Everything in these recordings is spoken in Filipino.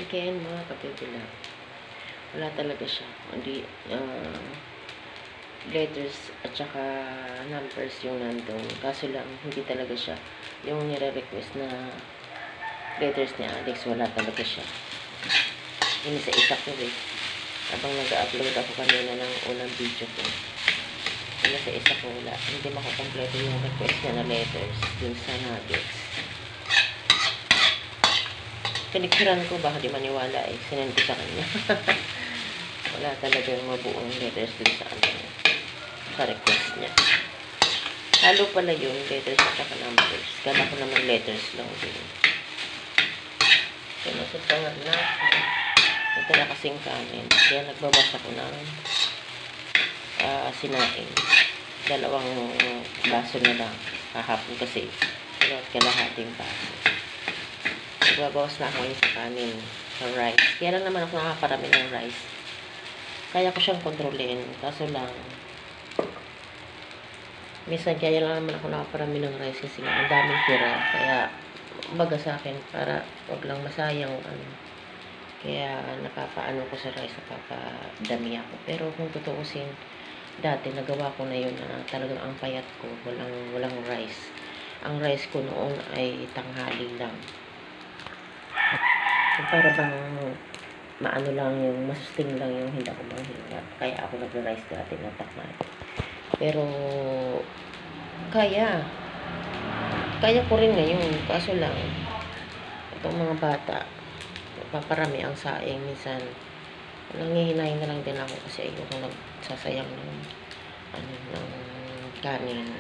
Ken, mga kapitila. Wala talaga siya. Hindi, letters at saka numbers yung nandun. Kaso lang, hindi talaga siya. Yung nire-request na letters ni Alex, wala talaga siya. Yun sa isa ko eh. Habang nag-upload ako kanina ng unang video ko. Yun sa isa ko wala. Hindi makukompleto yung request niya na letters dun sa nuggets. Pinicturan ko, baka di maniwala eh. Sinend ko sa kanya. Wala talaga yung mabuong letters dun sa ano, sa request niya. Halo pala yun, letters at saka numbers. Kala ko naman letters lang din. So, nasa tangan na. Ito na kasing kanin. Kaya nagbabasa ko ng sinaing. 2 baso na lang. Kahapon kasi. Kalahating baso. Nagbabawas na ako yung sa kanin. Sa rice. Kaya lang naman ako nakaparami ng rice. Kaya ko siyang kontrolin. Kaso lang, minsan kaya lang naman ako nakaparami ng rice kasi ang daming tira. Kaya, baga sa akin, para wag lang masayang ano. Kaya, napapaano ko sa rice, napapadami ako. Pero kung tutuusin, dati nagawa ko na yun na talagang ang payat ko, walang rice. Ang rice ko noon ay tanghali lang. Para bang maano lang yung masusting lang yung hindi ako manghinga. Kaya ako nag-rice dati na tanghali. Pero kaya ko rin ngayon. Kaso lang itong mga bata paparami ang saing. Minsan nanghihinayin na lang din ako kasi ayoko nagsasayang ng ng kanin.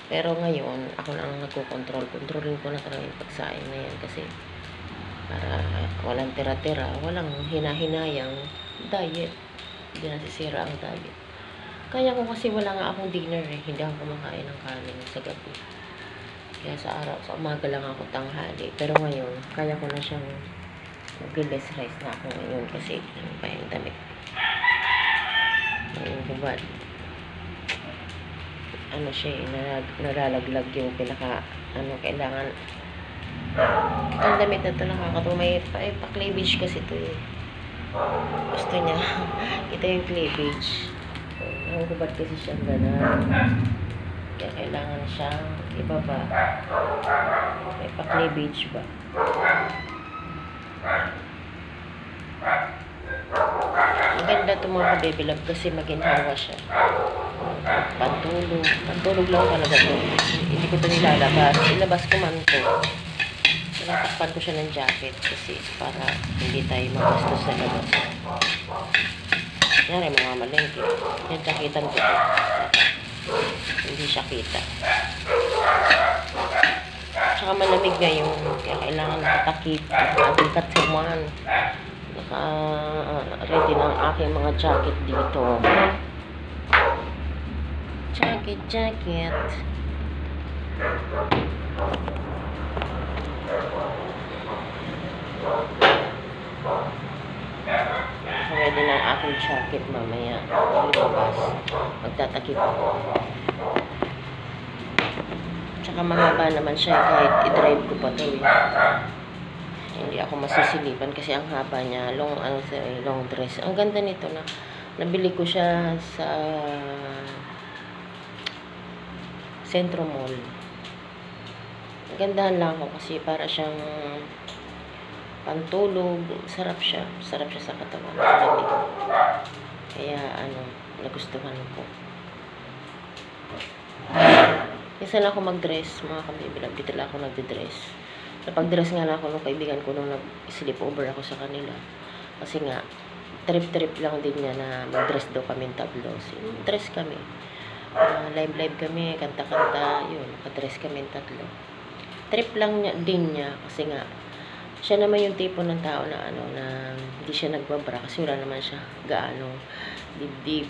Pero ngayon ako na ang nagko-control. Kontrolin ko na talaga yung pagsaing na yan kasi para walang tira-tira, walang hinahinayang diet. Hindi nasisira ang diet. Kaya ko kasi wala nga akong dinner eh. Hindi ako kumakain ng kanin sa gabi. Kaya sa umaga lang ako tanghali. Pero ngayon, kaya ko na siyang mag-less rice na ako ngayon kasi yung pa yung damit. Yung hubad. Ano siya eh, nalalaglag yung pinaka, kailangan. Ang damit na ito nakakatawa. May pa-cleavage kasi ito eh. Gusto niya. Ito yung cleavage. Ang hubad kasi siyang gano'n. Kaya kailangan siyang ibaba. May pa-cleavage ba? Maganda ito mga baby love kasi maginhawa siya. Pantulog lang talaga ito. Hindi ko ito nilalabas. Ilabas ko man ito. Tinatakpan ko siya ng jacket kasi para hindi tayo magastos sa labas. Yan ay mga malengke. Yan, jaketan ko. Hindi siya kita. Tsaka malamig ngayon. Kaya kailangan nakatakip. Ating katsuman. Naka-ready na ang aking mga jacket dito. Jacket. Ready na ang aking jacket mamaya. Ilabas. Magtatakip ako. Tsaka mahaba naman siya kahit i-drive ko pa ito eh. Hindi ako masisilipan kasi ang haba niya. Long dress. Ang ganda nito na nabili ko siya sa Centro Mall. Gandahan lang ako kasi para siyang pantulog. Sarap siya sa katawan. Malamig. Kaya nagustuhan ko. Minsan ako mag-dress, mga kabibilang. Dito lang ako nagde-dress. Napag-dress nga lang ako ng kaibigan ko nung nag-sleep over ako sa kanila. Kasi nga, trip lang din niya na mag-dress daw kami tablo. Dress kami. Live kami, kanta-kanta, yun, nakadress kami 3. Trip lang din niya kasi nga, siya naman yung tipo ng tao na na hindi siya nagbabra kasi wala naman siya gaano dibdib.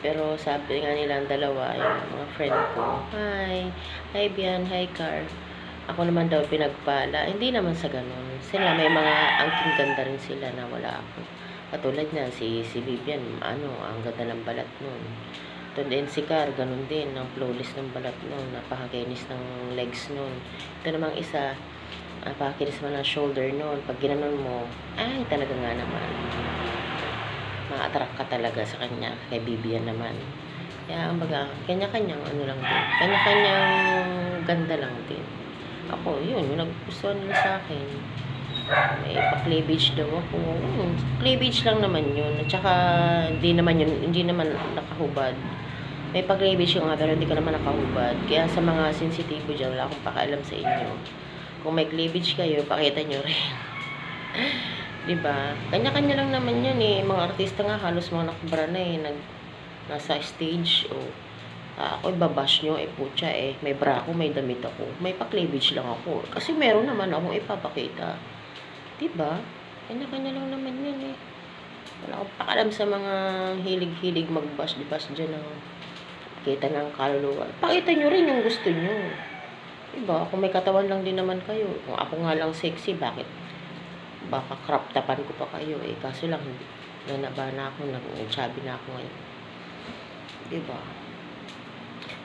Pero sabi nga nilang dalawa, yung mga friend ko, hi Bian, hi Car. Ako naman daw pinagpala. Hindi naman sa ganun. Sila may mga angking ganda rin sila na wala ako. Katulad na si Vivian, ang ganda ng balat nun. Ito din si Car, ganun din, ang flawless ng balat nun, napakakinis ng legs nun. Ito namang isa, Pakinis mo ng shoulder nun. Pag ginanon mo, ay talaga nga naman. Ma-attract ka talaga sa kanya. Kay Vivian naman. Kaya, baga, kanya-kanyang ano lang din. Kanya-kanyang ganda lang din. Ako, yun, yung nagustuhan nila sa akin. May pa-cleavage daw ako. Cleavage lang naman yun. At saka, hindi naman nakahubad. May pa-cleavage yung nga, pero hindi ka naman nakahubad. Kaya sa mga sensitibo dyan, wala akong pakaalam sa inyo. Kung may cleavage kayo, pakita nyo rin. Diba? Kanya-kanya lang naman yun eh. Mga artista nga, halos mga nakabra na eh. Nasa stage, ako ibabash nyo, putya may bra ako, may damit ako. May pa-cleavage lang ako. Kasi meron naman akong ipapakita. Diba? Kanya-kanya lang naman yun eh. Wala akong pakalam sa mga hilig-hilig mag-bash-bash dyan ng kita ng kaluluwa. Pakita nyo rin yung gusto nyo. Diba? Kung may katawan lang din naman kayo. Kung ako nga lang sexy, bakit? Baka crop topan ko pa kayo eh. Kaso lang, nanaba na ako, nag-chubby na ako ngayon. Diba?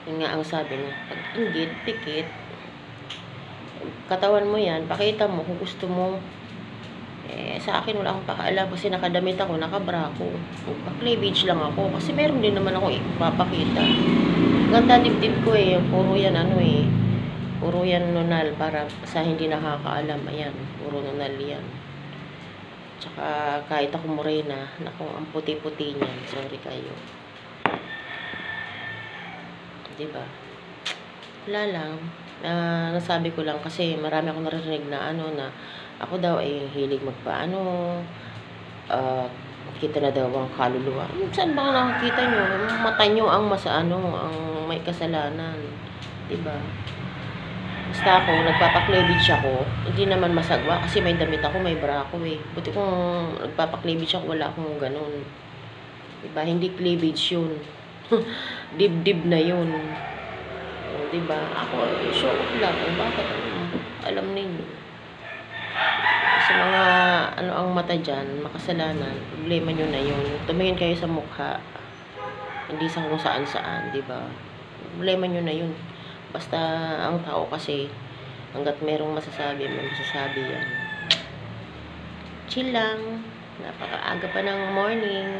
Yun nga ang sabi niya, pag inggit, pikit, katawan mo yan, pakita mo kung gusto mo. Sa akin wala akong pakaalam kasi nakadamit ako, nakabra ako. Pa-cleavage lang ako kasi meron din naman ako ipapakita. Ganda dibdib ko eh, puro yan puro yan nunal para sa hindi nakakaalam. Ayan, puro nunal yan. Tsaka kahit ako morena, naku, ang puti-puti niyan. Sorry kayo. Diba? Wala lang. Nasabi ko lang kasi marami akong narinig na na ako daw ay hilig magpaano. Kita na daw ang kaluluwa. Saan ba nakikita nyo? Mata nyo ang ang may kasalanan. Diba? Basta ako, nagpapa-cleavage ako, hindi naman masagwa kasi may damit ako, may bra ako eh. Buti kung nagpapa-cleavage ako, wala akong ganun. Diba? Hindi cleavage yun. Dibdib na yun. Diba? Ako, show off lang. Bakit? Alam ninyo. Sa mga, ang mata dyan, makasalanan, problema nyo na yun. Tumingin kayo sa mukha. Hindi sa kung saan-saan, diba? Problema nyo na yun. Basta, ang tao kasi, hanggat merong masasabi, may masasabi yan. Chill lang. Napakaaga pa ng morning.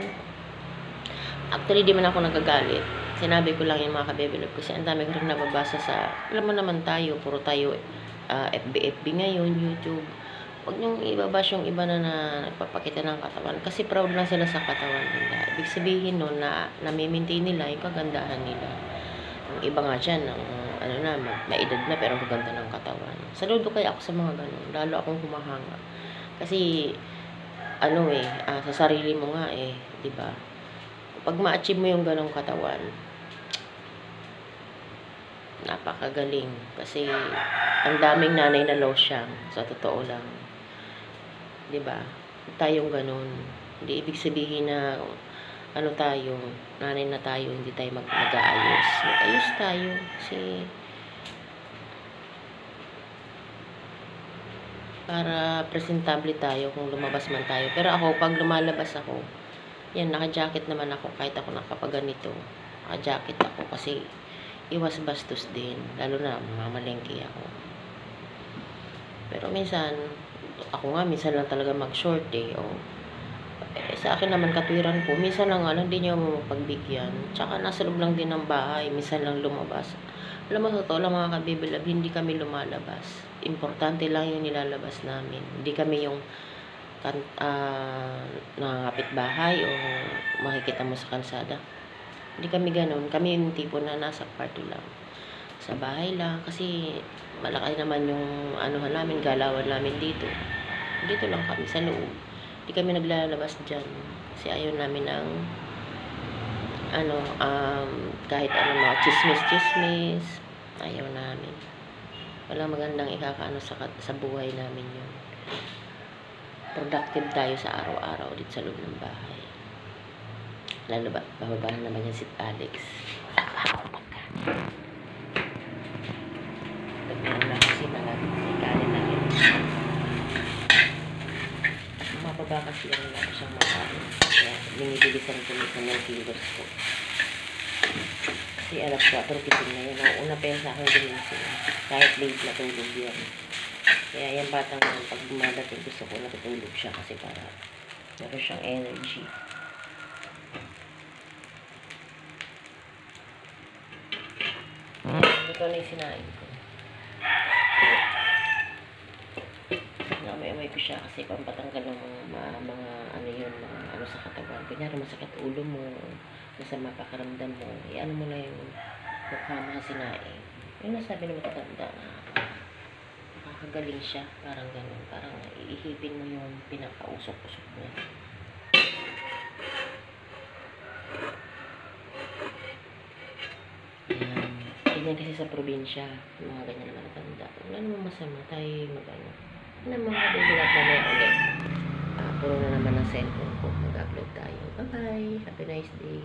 Actually, di man ako nagagalit. Sinabi ko lang yung mga kabebilog kasi ang dami ko rin nababasa sa, alam mo naman tayo, puro tayo FB ngayon, YouTube. Huwag niyong ibabash yung iba na nagpapakita ng katawan. Kasi proud lang sila sa katawan nila. Ibig sabihin nun na nami-maintain nila yung kagandahan nila. Ang iba nga dyan, may edad na pero ang ganda ng katawan. Saludo kaya ako sa mga ganun. Lalo akong humahanga. Kasi, sa sarili mo nga diba? Pag ma-achieve mo yung ganong katawan, napakagaling. Kasi, ang daming nanay na losyang, sa totoo lang. Diba? Tayong ganon. Hindi ibig sabihin na, tayo, nanay na tayo, hindi tayo mag-aayos. Mag-ayos tayo. Kasi, para presentable tayo kung lumabas man tayo. Pero ako, pag lumalabas ako, yan, naka-jacket naman ako kahit ako nakapaganito. Naka-jacket ako kasi iwas bastos din. Lalo na, mamalengke ako. Pero minsan, ako nga, minsan lang talaga mag-short sa akin naman, katwiran ko, minsan lang nga lang, hindi niya mapagbigyan. Tsaka nasa loob lang din ng bahay, minsan lang lumabas. Alam mo, totoo lang mga kabibilab, hindi kami lumalabas. Importante lang yung nilalabas namin. Hindi kami yung nangangapit bahay o makikita mo sa kalsada. Hindi kami ganun. Kami yung tipo na nasa kwarto lang. Sa bahay lang. Kasi malaki naman yung namin, galawan namin dito. Dito lang kami sa loob. Hindi kami naglalabas dyan. Kasi ayaw namin ng kahit mga chismis. Ayaw namin. Walang magandang ikakaano sa buhay namin yun. Productive tayo sa araw-araw dito sa loob ng bahay. Lalo ba, bababa na naman yan si Alex. Nagmeron na kasi kanin na yun. Mababa kasi yan lang siyang makain. Kaya binibilisan ko minsan ng kilos ko. Kasi alas 4 kitin na yun. Ang una pa yan sa akin gumising. Kahit late na tulog yan. Kaya yung batang yan, pag dumadating gusto ko natutulog siya kasi para meron siyang energy. Ito na yung sinain ko. Namay-amay ko siya kasi pampatanggal ng mga ano yun, mga ano sa katawan. Kunyari masakit ulo mo, masama pakaramdam mo, ano mo na yung mukha mga sinain. Yung nasabi na matatanda na nakakagaling siya, parang ganun. Parang iihipin mo yung pinakausok-usok niya. Ganyan kasi sa probinsya, mga ganyan naman natanda. Wala namang masama tayo mag-ano. Ano mga kabibilat mamaya ulit. Puro na naman ang cellphone ko. Mag-upload tayo. Bye-bye. Have a nice day.